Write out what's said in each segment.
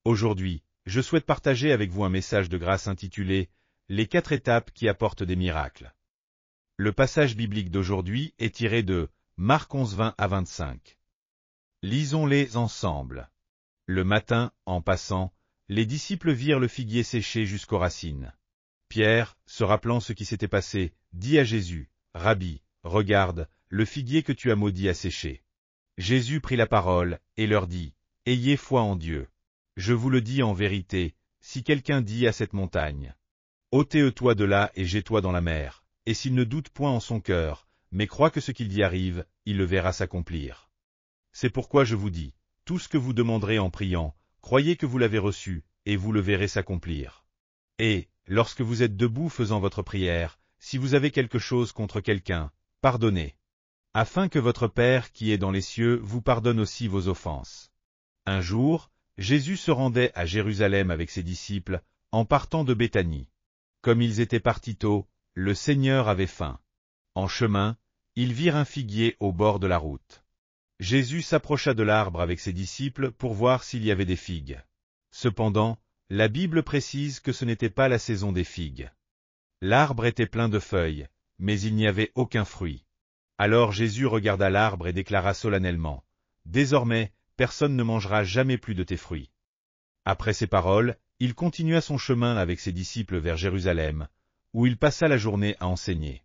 Aujourd'hui, je souhaite partager avec vous un message de grâce intitulé « Les 4 étapes qui apportent des miracles ». Le passage biblique d'aujourd'hui est tiré de Marc 11, 20 à 25. Lisons-les ensemble. Le matin, en passant, les disciples virent le figuier séché jusqu'aux racines. Pierre, se rappelant ce qui s'était passé, dit à Jésus, « Rabbi, regarde, le figuier que tu as maudit a séché. » Jésus prit la parole et leur dit, « Ayez foi en Dieu. Je vous le dis en vérité, si quelqu'un dit à cette montagne, « ôte-toi de là et jette-toi dans la mer », et s'il ne doute point en son cœur, mais croit que ce qu'il dit arrive, il le verra s'accomplir. C'est pourquoi je vous dis, tout ce que vous demanderez en priant, croyez que vous l'avez reçu, et vous le verrez s'accomplir. Et, lorsque vous êtes debout faisant votre prière, si vous avez quelque chose contre quelqu'un, pardonnez, afin que votre Père qui est dans les cieux vous pardonne aussi vos offenses. Un jour, Jésus se rendait à Jérusalem avec ses disciples, en partant de Béthanie. Comme ils étaient partis tôt, le Seigneur avait faim. En chemin, ils virent un figuier au bord de la route. Jésus s'approcha de l'arbre avec ses disciples pour voir s'il y avait des figues. Cependant, la Bible précise que ce n'était pas la saison des figues. L'arbre était plein de feuilles, mais il n'y avait aucun fruit. Alors Jésus regarda l'arbre et déclara solennellement, « Désormais, personne ne mangera jamais plus de tes fruits. » Après ces paroles, il continua son chemin avec ses disciples vers Jérusalem, où il passa la journée à enseigner.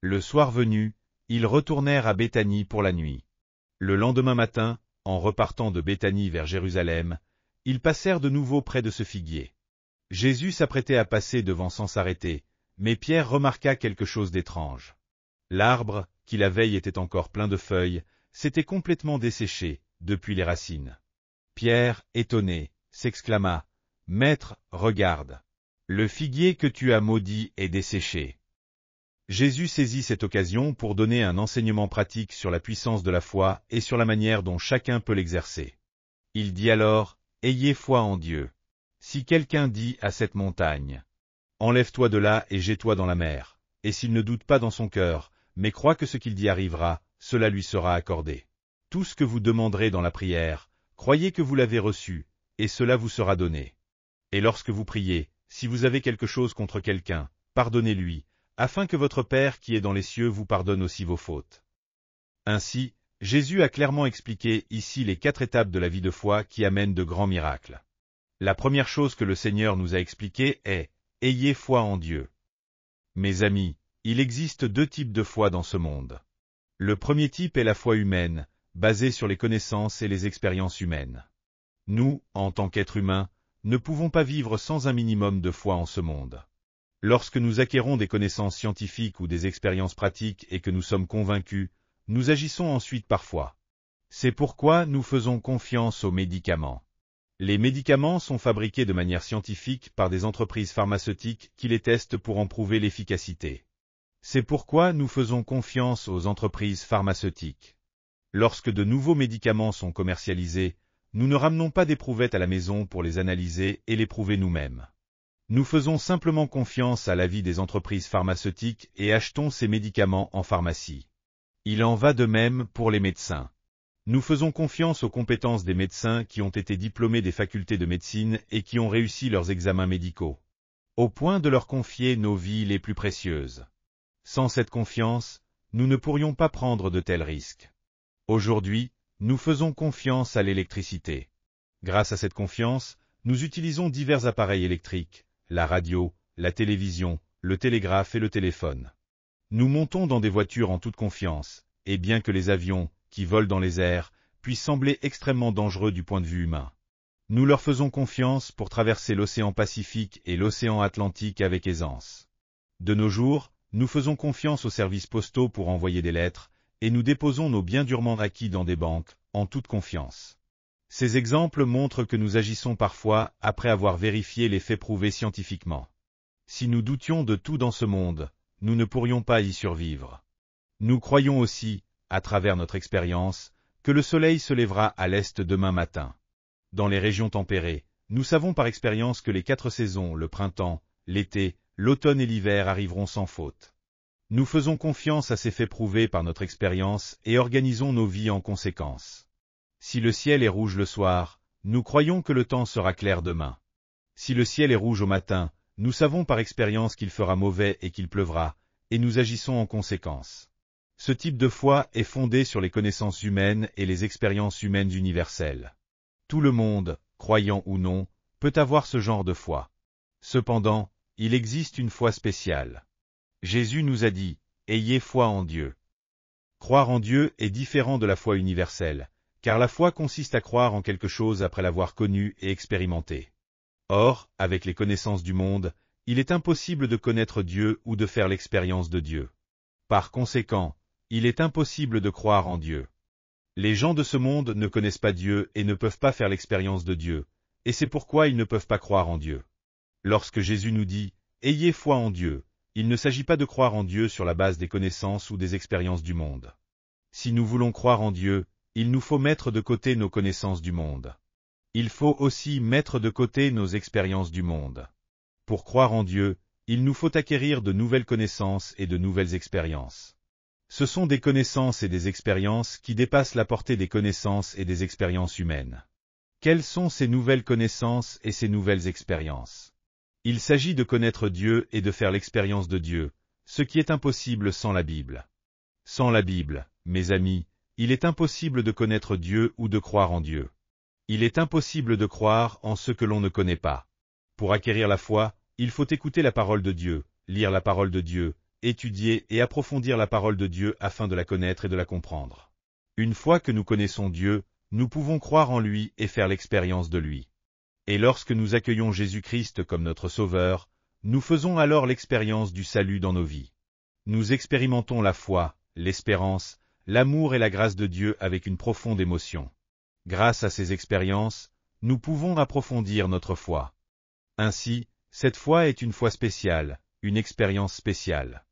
Le soir venu, ils retournèrent à Béthanie pour la nuit. Le lendemain matin, en repartant de Béthanie vers Jérusalem, ils passèrent de nouveau près de ce figuier. Jésus s'apprêtait à passer devant sans s'arrêter, mais Pierre remarqua quelque chose d'étrange. L'arbre, qui la veille était encore plein de feuilles, s'était complètement desséché, depuis les racines. Pierre, étonné, s'exclama, « Maître, regarde, le figuier que tu as maudit est desséché. » Jésus saisit cette occasion pour donner un enseignement pratique sur la puissance de la foi et sur la manière dont chacun peut l'exercer. Il dit alors, « Ayez foi en Dieu. Si quelqu'un dit à cette montagne, « Enlève-toi de là et jette-toi dans la mer », et s'il ne doute pas dans son cœur, mais croit que ce qu'il dit arrivera, cela lui sera accordé. Tout ce que vous demanderez dans la prière, croyez que vous l'avez reçu, et cela vous sera donné. Et lorsque vous priez, si vous avez quelque chose contre quelqu'un, pardonnez-lui, afin que votre Père qui est dans les cieux vous pardonne aussi vos fautes. » Ainsi, Jésus a clairement expliqué ici les 4 étapes de la vie de foi qui amènent de grands miracles. La première chose que le Seigneur nous a expliquée est « Ayez foi en Dieu ». Mes amis, il existe 2 types de foi dans ce monde. Le premier type est la foi humaine, basée sur les connaissances et les expériences humaines. Nous, en tant qu'êtres humains, ne pouvons pas vivre sans un minimum de foi en ce monde. Lorsque nous acquérons des connaissances scientifiques ou des expériences pratiques et que nous sommes convaincus, nous agissons ensuite par foi. C'est pourquoi nous faisons confiance aux médicaments. Les médicaments sont fabriqués de manière scientifique par des entreprises pharmaceutiques qui les testent pour en prouver l'efficacité. C'est pourquoi nous faisons confiance aux entreprises pharmaceutiques. Lorsque de nouveaux médicaments sont commercialisés, nous ne ramenons pas d'éprouvettes à la maison pour les analyser et les prouver nous-mêmes. Nous faisons simplement confiance à l'avis des entreprises pharmaceutiques et achetons ces médicaments en pharmacie. Il en va de même pour les médecins. Nous faisons confiance aux compétences des médecins qui ont été diplômés des facultés de médecine et qui ont réussi leurs examens médicaux, au point de leur confier nos vies les plus précieuses. Sans cette confiance, nous ne pourrions pas prendre de tels risques. Aujourd'hui, nous faisons confiance à l'électricité. Grâce à cette confiance, nous utilisons divers appareils électriques, la radio, la télévision, le télégraphe et le téléphone. Nous montons dans des voitures en toute confiance, et bien que les avions, qui volent dans les airs, puissent sembler extrêmement dangereux du point de vue humain, nous leur faisons confiance pour traverser l'océan Pacifique et l'océan Atlantique avec aisance. De nos jours, nous faisons confiance aux services postaux pour envoyer des lettres, et nous déposons nos biens durement acquis dans des banques, en toute confiance. Ces exemples montrent que nous agissons parfois après avoir vérifié les faits prouvés scientifiquement. Si nous doutions de tout dans ce monde, nous ne pourrions pas y survivre. Nous croyons aussi, à travers notre expérience, que le soleil se lèvera à l'est demain matin. Dans les régions tempérées, nous savons par expérience que les 4 saisons, le printemps, l'été, l'automne et l'hiver arriveront sans faute. Nous faisons confiance à ces faits prouvés par notre expérience et organisons nos vies en conséquence. Si le ciel est rouge le soir, nous croyons que le temps sera clair demain. Si le ciel est rouge au matin, nous savons par expérience qu'il fera mauvais et qu'il pleuvra, et nous agissons en conséquence. Ce type de foi est fondé sur les connaissances humaines et les expériences humaines universelles. Tout le monde, croyant ou non, peut avoir ce genre de foi. Cependant, il existe une foi spéciale. Jésus nous a dit, « Ayez foi en Dieu ». Croire en Dieu est différent de la foi universelle, car la foi consiste à croire en quelque chose après l'avoir connu et expérimenté. Or, avec les connaissances du monde, il est impossible de connaître Dieu ou de faire l'expérience de Dieu. Par conséquent, il est impossible de croire en Dieu. Les gens de ce monde ne connaissent pas Dieu et ne peuvent pas faire l'expérience de Dieu, et c'est pourquoi ils ne peuvent pas croire en Dieu. Lorsque Jésus nous dit « Ayez foi en Dieu », il ne s'agit pas de croire en Dieu sur la base des connaissances ou des expériences du monde. Si nous voulons croire en Dieu, il nous faut mettre de côté nos connaissances du monde. Il faut aussi mettre de côté nos expériences du monde. Pour croire en Dieu, il nous faut acquérir de nouvelles connaissances et de nouvelles expériences. Ce sont des connaissances et des expériences qui dépassent la portée des connaissances et des expériences humaines. Quelles sont ces nouvelles connaissances et ces nouvelles expériences? Il s'agit de connaître Dieu et de faire l'expérience de Dieu, ce qui est impossible sans la Bible. Sans la Bible, mes amis, il est impossible de connaître Dieu ou de croire en Dieu. Il est impossible de croire en ce que l'on ne connaît pas. Pour acquérir la foi, il faut écouter la parole de Dieu, lire la parole de Dieu, étudier et approfondir la parole de Dieu afin de la connaître et de la comprendre. Une fois que nous connaissons Dieu, nous pouvons croire en lui et faire l'expérience de lui. Et lorsque nous accueillons Jésus-Christ comme notre Sauveur, nous faisons alors l'expérience du salut dans nos vies. Nous expérimentons la foi, l'espérance, l'amour et la grâce de Dieu avec une profonde émotion. Grâce à ces expériences, nous pouvons approfondir notre foi. Ainsi, cette foi est une foi spéciale, une expérience spéciale.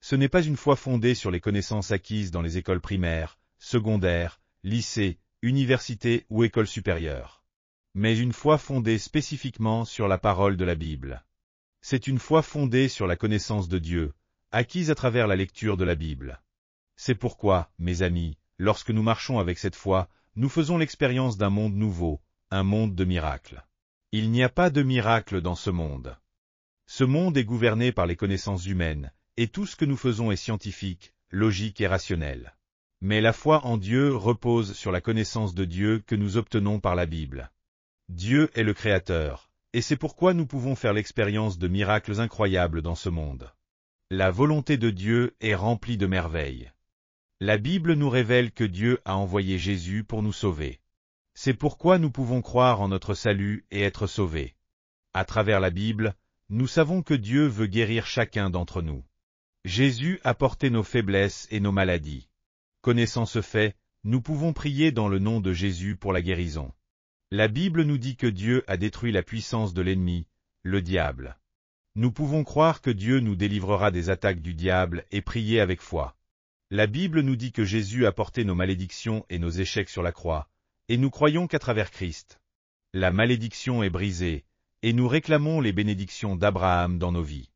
Ce n'est pas une foi fondée sur les connaissances acquises dans les écoles primaires, secondaires, lycées, universités ou écoles supérieures. Mais une foi fondée spécifiquement sur la parole de la Bible. C'est une foi fondée sur la connaissance de Dieu, acquise à travers la lecture de la Bible. C'est pourquoi, mes amis, lorsque nous marchons avec cette foi, nous faisons l'expérience d'un monde nouveau, un monde de miracles. Il n'y a pas de miracle dans ce monde. Ce monde est gouverné par les connaissances humaines, et tout ce que nous faisons est scientifique, logique et rationnel. Mais la foi en Dieu repose sur la connaissance de Dieu que nous obtenons par la Bible. Dieu est le Créateur, et c'est pourquoi nous pouvons faire l'expérience de miracles incroyables dans ce monde. La volonté de Dieu est remplie de merveilles. La Bible nous révèle que Dieu a envoyé Jésus pour nous sauver. C'est pourquoi nous pouvons croire en notre salut et être sauvés. À travers la Bible, nous savons que Dieu veut guérir chacun d'entre nous. Jésus a porté nos faiblesses et nos maladies. Connaissant ce fait, nous pouvons prier dans le nom de Jésus pour la guérison. La Bible nous dit que Dieu a détruit la puissance de l'ennemi, le diable. Nous pouvons croire que Dieu nous délivrera des attaques du diable et prier avec foi. La Bible nous dit que Jésus a porté nos malédictions et nos échecs sur la croix, et nous croyons qu'à travers Christ, la malédiction est brisée, et nous réclamons les bénédictions d'Abraham dans nos vies.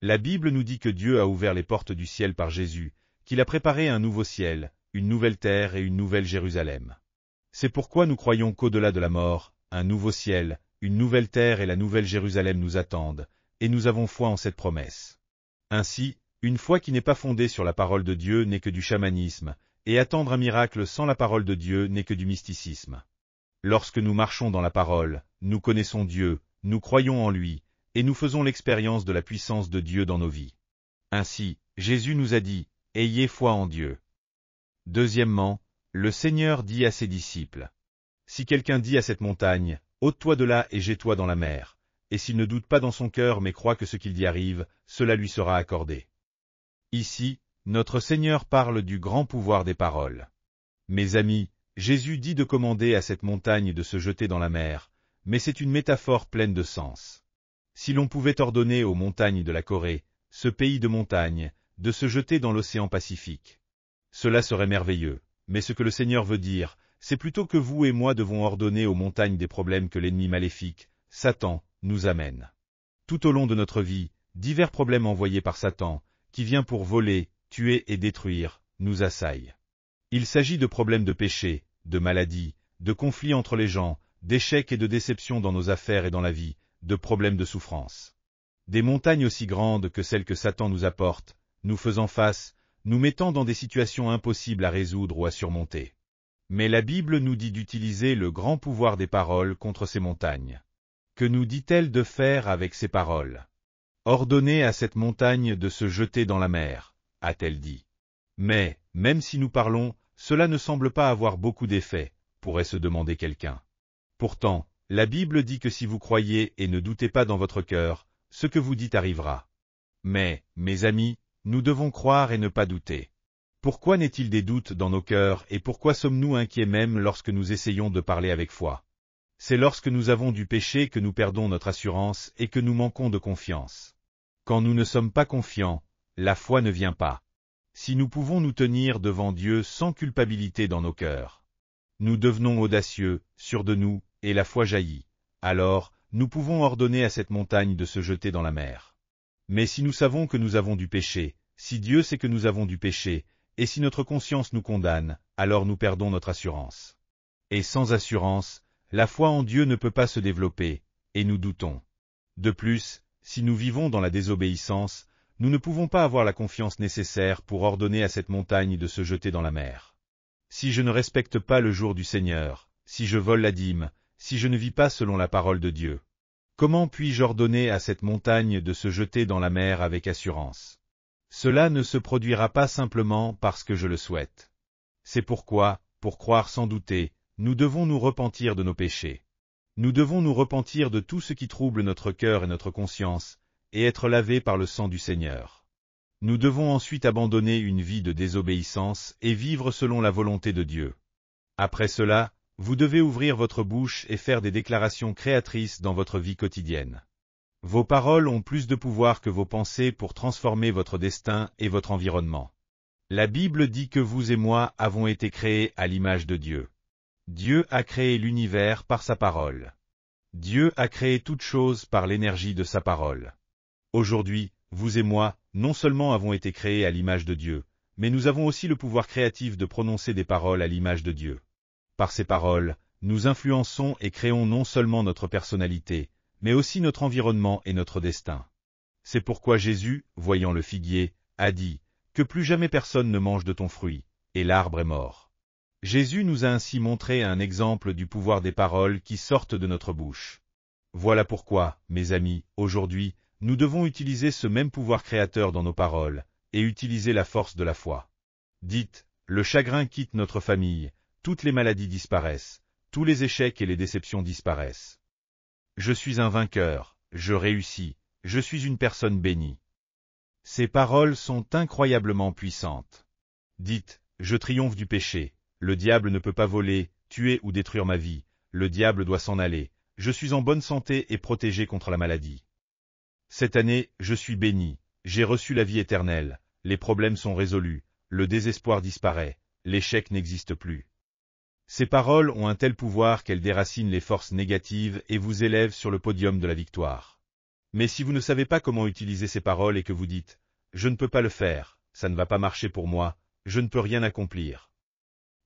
La Bible nous dit que Dieu a ouvert les portes du ciel par Jésus, qu'il a préparé un nouveau ciel, une nouvelle terre et une nouvelle Jérusalem. C'est pourquoi nous croyons qu'au-delà de la mort, un nouveau ciel, une nouvelle terre et la nouvelle Jérusalem nous attendent, et nous avons foi en cette promesse. Ainsi, une foi qui n'est pas fondée sur la parole de Dieu n'est que du chamanisme, et attendre un miracle sans la parole de Dieu n'est que du mysticisme. Lorsque nous marchons dans la parole, nous connaissons Dieu, nous croyons en lui, et nous faisons l'expérience de la puissance de Dieu dans nos vies. Ainsi, Jésus nous a dit, « Ayez foi en Dieu ». Deuxièmement, le Seigneur dit à ses disciples, « Si quelqu'un dit à cette montagne, ôte-toi de là et jette-toi dans la mer, et s'il ne doute pas dans son cœur mais croit que ce qu'il dit arrive, cela lui sera accordé. » Ici, notre Seigneur parle du grand pouvoir des paroles. Mes amis, Jésus dit de commander à cette montagne de se jeter dans la mer, mais c'est une métaphore pleine de sens. Si l'on pouvait ordonner aux montagnes de la Corée, ce pays de montagnes, de se jeter dans l'océan Pacifique, cela serait merveilleux. Mais ce que le Seigneur veut dire, c'est plutôt que vous et moi devons ordonner aux montagnes des problèmes que l'ennemi maléfique, Satan, nous amène. Tout au long de notre vie, divers problèmes envoyés par Satan, qui vient pour voler, tuer et détruire, nous assaillent. Il s'agit de problèmes de péché, de maladies, de conflits entre les gens, d'échecs et de déceptions dans nos affaires et dans la vie, de problèmes de souffrance. Des montagnes aussi grandes que celles que Satan nous apporte, nous faisant face, nous mettant dans des situations impossibles à résoudre ou à surmonter. Mais la Bible nous dit d'utiliser le grand pouvoir des paroles contre ces montagnes. Que nous dit-elle de faire avec ces paroles? Ordonnez à cette montagne de se jeter dans la mer, a-t-elle dit. Mais, même si nous parlons, cela ne semble pas avoir beaucoup d'effet, pourrait se demander quelqu'un. Pourtant, la Bible dit que si vous croyez et ne doutez pas dans votre cœur, ce que vous dites arrivera. Mais, mes amis, nous devons croire et ne pas douter. Pourquoi n'est-il des doutes dans nos cœurs et pourquoi sommes-nous inquiets même lorsque nous essayons de parler avec foi? C'est lorsque nous avons du péché que nous perdons notre assurance et que nous manquons de confiance. Quand nous ne sommes pas confiants, la foi ne vient pas. Si nous pouvons nous tenir devant Dieu sans culpabilité dans nos cœurs, nous devenons audacieux, sûrs de nous, et la foi jaillit. Alors, nous pouvons ordonner à cette montagne de se jeter dans la mer. Mais si nous savons que nous avons du péché, si Dieu sait que nous avons du péché, et si notre conscience nous condamne, alors nous perdons notre assurance. Et sans assurance, la foi en Dieu ne peut pas se développer, et nous doutons. De plus, si nous vivons dans la désobéissance, nous ne pouvons pas avoir la confiance nécessaire pour ordonner à cette montagne de se jeter dans la mer. Si je ne respecte pas le jour du Seigneur, si je vole la dîme, si je ne vis pas selon la parole de Dieu, comment puis-je ordonner à cette montagne de se jeter dans la mer avec assurance? Cela ne se produira pas simplement parce que je le souhaite. C'est pourquoi, pour croire sans douter, nous devons nous repentir de nos péchés. Nous devons nous repentir de tout ce qui trouble notre cœur et notre conscience, et être lavés par le sang du Seigneur. Nous devons ensuite abandonner une vie de désobéissance et vivre selon la volonté de Dieu. Après cela, vous devez ouvrir votre bouche et faire des déclarations créatrices dans votre vie quotidienne. Vos paroles ont plus de pouvoir que vos pensées pour transformer votre destin et votre environnement. La Bible dit que vous et moi avons été créés à l'image de Dieu. Dieu a créé l'univers par sa parole. Dieu a créé toutes choses par l'énergie de sa parole. Aujourd'hui, vous et moi, non seulement avons été créés à l'image de Dieu, mais nous avons aussi le pouvoir créatif de prononcer des paroles à l'image de Dieu. Par ces paroles, nous influençons et créons non seulement notre personnalité, mais aussi notre environnement et notre destin. C'est pourquoi Jésus, voyant le figuier, a dit « Que plus jamais personne ne mange de ton fruit », et l'arbre est mort. Jésus nous a ainsi montré un exemple du pouvoir des paroles qui sortent de notre bouche. Voilà pourquoi, mes amis, aujourd'hui, nous devons utiliser ce même pouvoir créateur dans nos paroles, et utiliser la force de la foi. Dites, le chagrin quitte notre famille, toutes les maladies disparaissent, tous les échecs et les déceptions disparaissent. Je suis un vainqueur, je réussis, je suis une personne bénie. Ces paroles sont incroyablement puissantes. Dites, je triomphe du péché, le diable ne peut pas voler, tuer ou détruire ma vie, le diable doit s'en aller, je suis en bonne santé et protégé contre la maladie. Cette année, je suis béni, j'ai reçu la vie éternelle, les problèmes sont résolus, le désespoir disparaît, l'échec n'existe plus. Ces paroles ont un tel pouvoir qu'elles déracinent les forces négatives et vous élèvent sur le podium de la victoire. Mais si vous ne savez pas comment utiliser ces paroles et que vous dites « Je ne peux pas le faire, ça ne va pas marcher pour moi, je ne peux rien accomplir.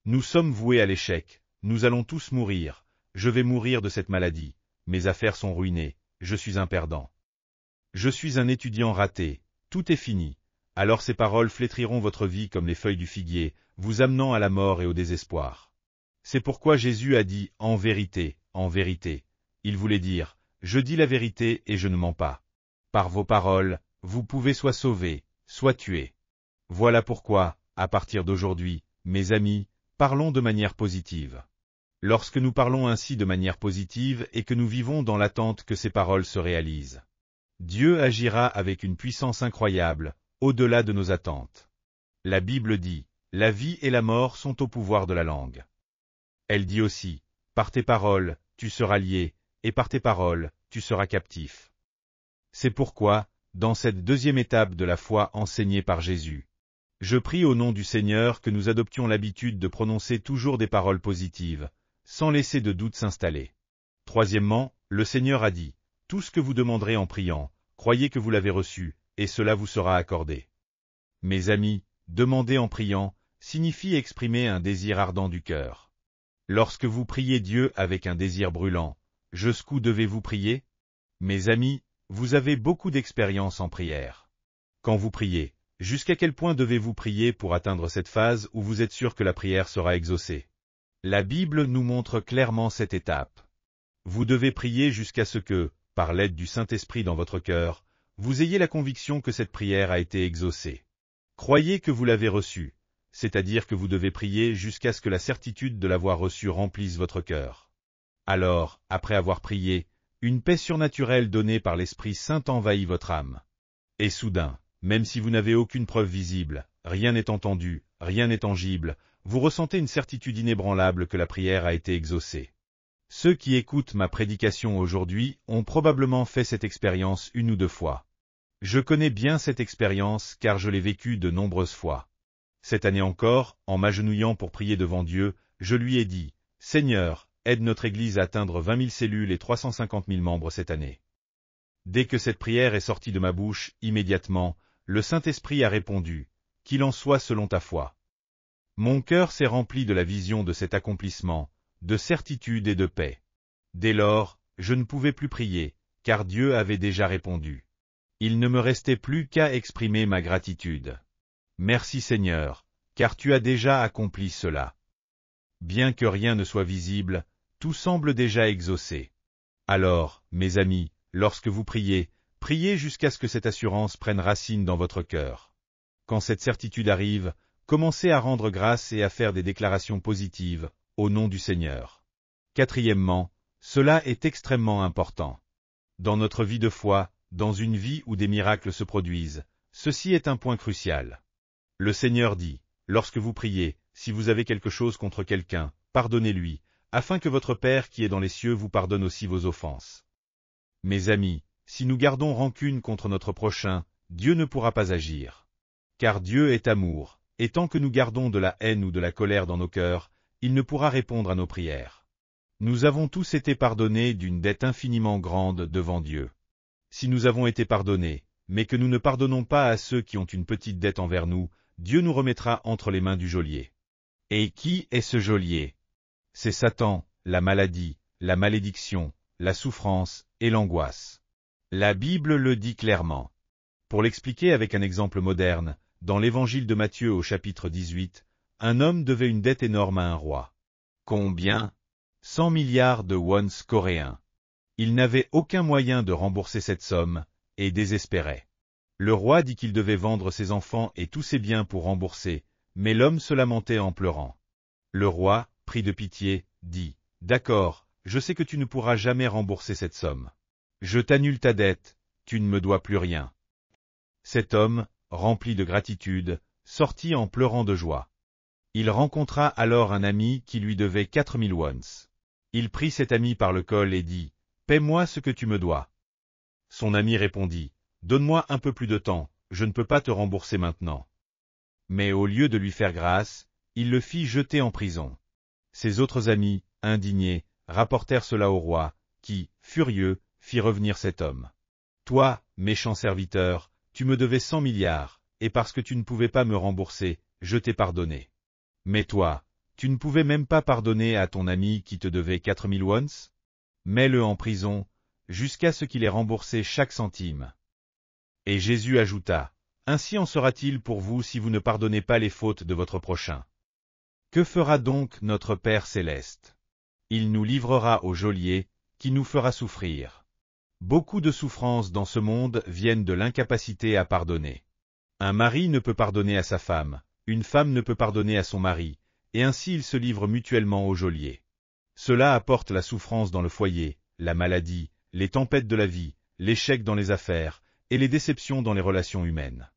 Nous sommes voués à l'échec, nous allons tous mourir, je vais mourir de cette maladie, mes affaires sont ruinées, je suis un perdant. Je suis un étudiant raté, tout est fini. » Alors ces paroles flétriront votre vie comme les feuilles du figuier, vous amenant à la mort et au désespoir. C'est pourquoi Jésus a dit « en vérité ». Il voulait dire « je dis la vérité et je ne mens pas. Par vos paroles, vous pouvez soit sauver, soit tuer. » Voilà pourquoi, à partir d'aujourd'hui, mes amis, parlons de manière positive. Lorsque nous parlons ainsi de manière positive et que nous vivons dans l'attente que ces paroles se réalisent, Dieu agira avec une puissance incroyable, au-delà de nos attentes. La Bible dit « la vie et la mort sont au pouvoir de la langue ». Elle dit aussi, par tes paroles, tu seras lié, et par tes paroles, tu seras captif. C'est pourquoi, dans cette deuxième étape de la foi enseignée par Jésus, je prie au nom du Seigneur que nous adoptions l'habitude de prononcer toujours des paroles positives, sans laisser de doute s'installer. Troisièmement, le Seigneur a dit, tout ce que vous demanderez en priant, croyez que vous l'avez reçu, et cela vous sera accordé. Mes amis, demander en priant, signifie exprimer un désir ardent du cœur. Lorsque vous priez Dieu avec un désir brûlant, jusqu'où devez-vous prier? Mes amis, vous avez beaucoup d'expérience en prière. Quand vous priez, jusqu'à quel point devez-vous prier pour atteindre cette phase où vous êtes sûr que la prière sera exaucée? La Bible nous montre clairement cette étape. Vous devez prier jusqu'à ce que, par l'aide du Saint-Esprit dans votre cœur, vous ayez la conviction que cette prière a été exaucée. Croyez que vous l'avez reçue, c'est-à-dire que vous devez prier jusqu'à ce que la certitude de l'avoir reçue remplisse votre cœur. Alors, après avoir prié, une paix surnaturelle donnée par l'Esprit Saint envahit votre âme. Et soudain, même si vous n'avez aucune preuve visible, rien n'est entendu, rien n'est tangible, vous ressentez une certitude inébranlable que la prière a été exaucée. Ceux qui écoutent ma prédication aujourd'hui ont probablement fait cette expérience une ou deux fois. Je connais bien cette expérience car je l'ai vécue de nombreuses fois. Cette année encore, en m'agenouillant pour prier devant Dieu, je lui ai dit, « Seigneur, aide notre Église à atteindre 20 000 cellules et 350 000 membres cette année. » Dès que cette prière est sortie de ma bouche, immédiatement, le Saint-Esprit a répondu, « Qu'il en soit selon ta foi. » Mon cœur s'est rempli de la vision de cet accomplissement, de certitude et de paix. Dès lors, je ne pouvais plus prier, car Dieu avait déjà répondu. Il ne me restait plus qu'à exprimer ma gratitude. Merci Seigneur, car tu as déjà accompli cela. Bien que rien ne soit visible, tout semble déjà exaucé. Alors, mes amis, lorsque vous priez, priez jusqu'à ce que cette assurance prenne racine dans votre cœur. Quand cette certitude arrive, commencez à rendre grâce et à faire des déclarations positives, au nom du Seigneur. Quatrièmement, cela est extrêmement important. Dans notre vie de foi, dans une vie où des miracles se produisent, ceci est un point crucial. Le Seigneur dit, lorsque vous priez, si vous avez quelque chose contre quelqu'un, pardonnez-lui, afin que votre Père qui est dans les cieux vous pardonne aussi vos offenses. Mes amis, si nous gardons rancune contre notre prochain, Dieu ne pourra pas agir. Car Dieu est amour, et tant que nous gardons de la haine ou de la colère dans nos cœurs, il ne pourra répondre à nos prières. Nous avons tous été pardonnés d'une dette infiniment grande devant Dieu. Si nous avons été pardonnés, mais que nous ne pardonnons pas à ceux qui ont une petite dette envers nous, Dieu nous remettra entre les mains du geôlier. Et qui est ce geôlier? C'est Satan, la maladie, la malédiction, la souffrance et l'angoisse. La Bible le dit clairement. Pour l'expliquer avec un exemple moderne, dans l'évangile de Matthieu au chapitre 18, un homme devait une dette énorme à un roi. Combien? 100 milliards de wons coréens. Il n'avait aucun moyen de rembourser cette somme, et désespérait. Le roi dit qu'il devait vendre ses enfants et tous ses biens pour rembourser, mais l'homme se lamentait en pleurant. Le roi, pris de pitié, dit, « D'accord, je sais que tu ne pourras jamais rembourser cette somme. Je t'annule ta dette, tu ne me dois plus rien. » Cet homme, rempli de gratitude, sortit en pleurant de joie. Il rencontra alors un ami qui lui devait 4000 wons. Il prit cet ami par le col et dit, « Paie-moi ce que tu me dois. » Son ami répondit, « Donne-moi un peu plus de temps, je ne peux pas te rembourser maintenant. » Mais au lieu de lui faire grâce, il le fit jeter en prison. Ses autres amis, indignés, rapportèrent cela au roi, qui, furieux, fit revenir cet homme. « Toi, méchant serviteur, tu me devais 100 milliards, et parce que tu ne pouvais pas me rembourser, je t'ai pardonné. Mais toi, tu ne pouvais même pas pardonner à ton ami qui te devait 4000 wons? Mets-le en prison, jusqu'à ce qu'il ait remboursé chaque centime. » Et Jésus ajouta, « Ainsi en sera-t-il pour vous si vous ne pardonnez pas les fautes de votre prochain. Que fera donc notre Père céleste? Il nous livrera au geôlier, qui nous fera souffrir. » Beaucoup de souffrances dans ce monde viennent de l'incapacité à pardonner. Un mari ne peut pardonner à sa femme, une femme ne peut pardonner à son mari, et ainsi ils se livrent mutuellement au geôlier. Cela apporte la souffrance dans le foyer, la maladie, les tempêtes de la vie, l'échec dans les affaires, et les déceptions dans les relations humaines.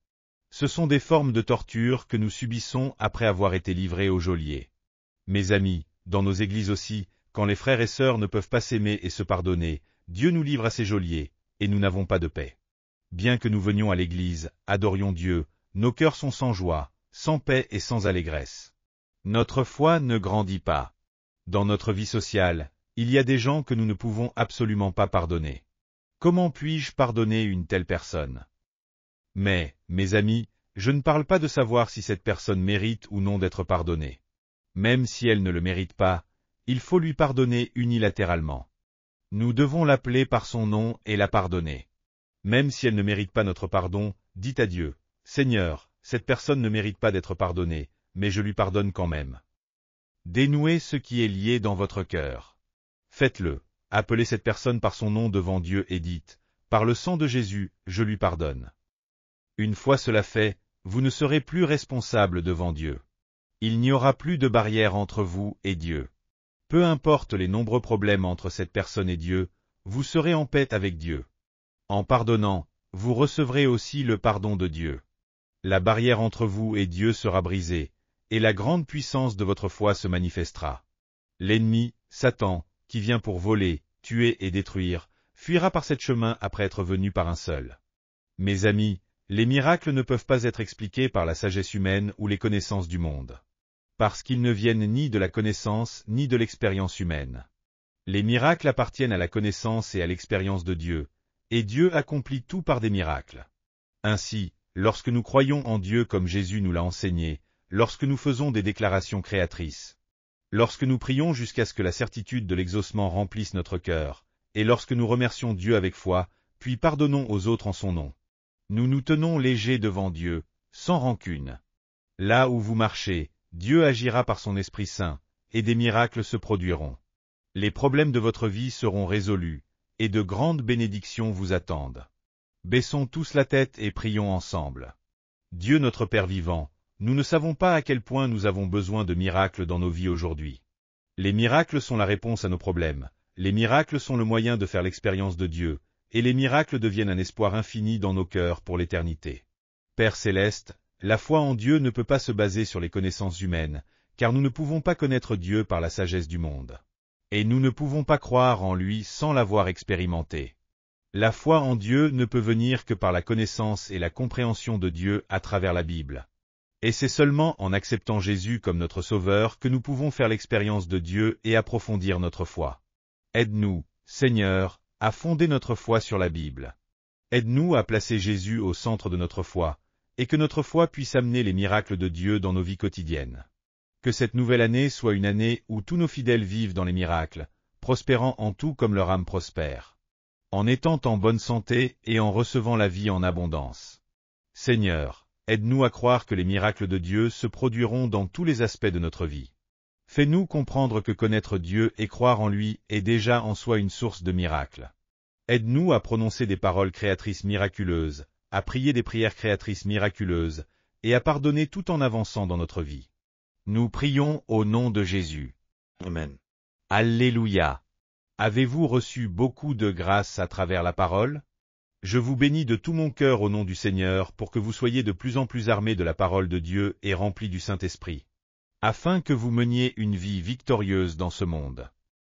Ce sont des formes de torture que nous subissons après avoir été livrés au geôlier. Mes amis, dans nos églises aussi, quand les frères et sœurs ne peuvent pas s'aimer et se pardonner, Dieu nous livre à ses geôliers, et nous n'avons pas de paix. Bien que nous venions à l'église, adorions Dieu, nos cœurs sont sans joie, sans paix et sans allégresse. Notre foi ne grandit pas. Dans notre vie sociale, il y a des gens que nous ne pouvons absolument pas pardonner. Comment puis-je pardonner une telle personne? Mais, mes amis, je ne parle pas de savoir si cette personne mérite ou non d'être pardonnée. Même si elle ne le mérite pas, il faut lui pardonner unilatéralement. Nous devons l'appeler par son nom et la pardonner. Même si elle ne mérite pas notre pardon, dites à Dieu, « Seigneur, cette personne ne mérite pas d'être pardonnée, mais je lui pardonne quand même. » Dénouez ce qui est lié dans votre cœur. Faites-le. Appelez cette personne par son nom devant Dieu et dites, « Par le sang de Jésus, je lui pardonne. » Une fois cela fait, vous ne serez plus responsable devant Dieu. Il n'y aura plus de barrière entre vous et Dieu. Peu importe les nombreux problèmes entre cette personne et Dieu, vous serez en paix avec Dieu. En pardonnant, vous recevrez aussi le pardon de Dieu. La barrière entre vous et Dieu sera brisée, et la grande puissance de votre foi se manifestera. L'ennemi, Satan, qui vient pour voler, tuer et détruire, fuira par cet chemin après être venu par un seul. Mes amis, les miracles ne peuvent pas être expliqués par la sagesse humaine ou les connaissances du monde. Parce qu'ils ne viennent ni de la connaissance ni de l'expérience humaine. Les miracles appartiennent à la connaissance et à l'expérience de Dieu, et Dieu accomplit tout par des miracles. Ainsi, lorsque nous croyons en Dieu comme Jésus nous l'a enseigné, lorsque nous faisons des déclarations créatrices, lorsque nous prions jusqu'à ce que la certitude de l'exaucement remplisse notre cœur, et lorsque nous remercions Dieu avec foi, puis pardonnons aux autres en son nom, nous nous tenons légers devant Dieu, sans rancune. Là où vous marchez, Dieu agira par son Esprit Saint, et des miracles se produiront. Les problèmes de votre vie seront résolus, et de grandes bénédictions vous attendent. Baissons tous la tête et prions ensemble. Dieu notre Père vivant, nous ne savons pas à quel point nous avons besoin de miracles dans nos vies aujourd'hui. Les miracles sont la réponse à nos problèmes, les miracles sont le moyen de faire l'expérience de Dieu, et les miracles deviennent un espoir infini dans nos cœurs pour l'éternité. Père céleste, la foi en Dieu ne peut pas se baser sur les connaissances humaines, car nous ne pouvons pas connaître Dieu par la sagesse du monde. Et nous ne pouvons pas croire en lui sans l'avoir expérimenté. La foi en Dieu ne peut venir que par la connaissance et la compréhension de Dieu à travers la Bible. Et c'est seulement en acceptant Jésus comme notre Sauveur que nous pouvons faire l'expérience de Dieu et approfondir notre foi. Aide-nous, Seigneur, à fonder notre foi sur la Bible. Aide-nous à placer Jésus au centre de notre foi, et que notre foi puisse amener les miracles de Dieu dans nos vies quotidiennes. Que cette nouvelle année soit une année où tous nos fidèles vivent dans les miracles, prospérant en tout comme leur âme prospère, en étant en bonne santé et en recevant la vie en abondance. Seigneur, aide-nous à croire que les miracles de Dieu se produiront dans tous les aspects de notre vie. Fais-nous comprendre que connaître Dieu et croire en lui est déjà en soi une source de miracles. Aide-nous à prononcer des paroles créatrices miraculeuses, à prier des prières créatrices miraculeuses, et à pardonner tout en avançant dans notre vie. Nous prions au nom de Jésus. Amen. Alléluia. Avez-vous reçu beaucoup de grâce à travers la parole? Je vous bénis de tout mon cœur au nom du Seigneur pour que vous soyez de plus en plus armés de la parole de Dieu et remplis du Saint-Esprit, afin que vous meniez une vie victorieuse dans ce monde.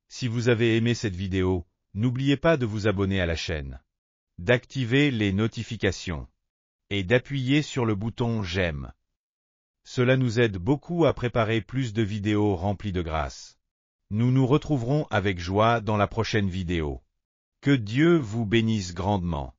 Si vous avez aimé cette vidéo, n'oubliez pas de vous abonner à la chaîne, d'activer les notifications et d'appuyer sur le bouton « J'aime ». Cela nous aide beaucoup à préparer plus de vidéos remplies de grâce. Nous nous retrouverons avec joie dans la prochaine vidéo. Que Dieu vous bénisse grandement.